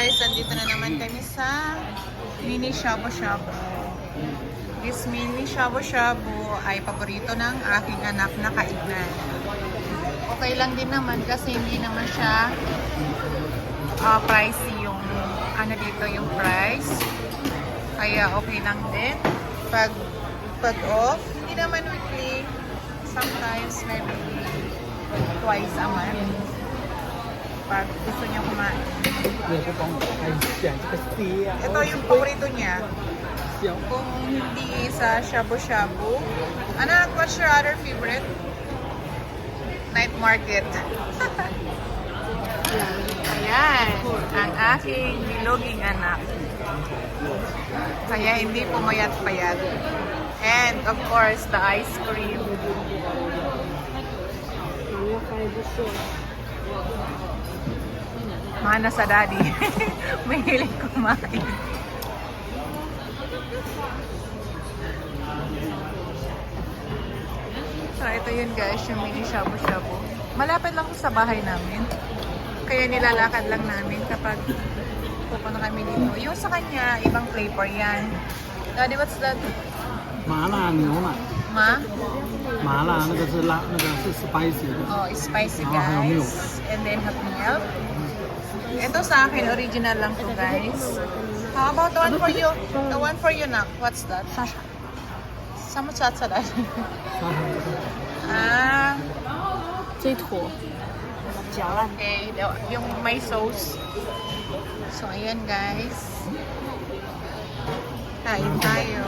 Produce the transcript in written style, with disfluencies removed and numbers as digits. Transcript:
guys, andito na naman kami sa mini shabu-shabu. This mini shabu-shabu ay paborito ng aking anak na kainan. Okay lang din naman kasi hindi naman siya pricey yung ano dito yung price. Kaya okay lang din. Pag off, hindi naman weekly. Sometimes maybe twice a month. Pag gusto niya kumain. Ito yung paborito niya. Kung hindi sa shabu-shabu. Anak, what's your other favorite? Night market. Ayan, ang aking biloging anak. Kaya hindi pumayat-payat. And of course, the ice cream. Mana sa daddy. Mahilig kumain. So, ito yun guys, yung mini shabu-shabu. Malapit lang sa bahay namin. Kaya nilalakad lang namin kapag pupunta kami dito. Yung sa kanya, ibang flavor yan. Daddy, what's that? 麻辣牛奶， Ma? 麻辣那个是辣，那个是 spicy 的。 Oh, spicy Ah, milk. guys. And then hot milk. Ito sa akin, original lang to guys. How about the one for you? The one for you, nak. What's that? Sasha. Sama chatsa that. Ah, 这一坨嚼烂。 okay. Yung may sauce. So, ayan guys. Kain tayo.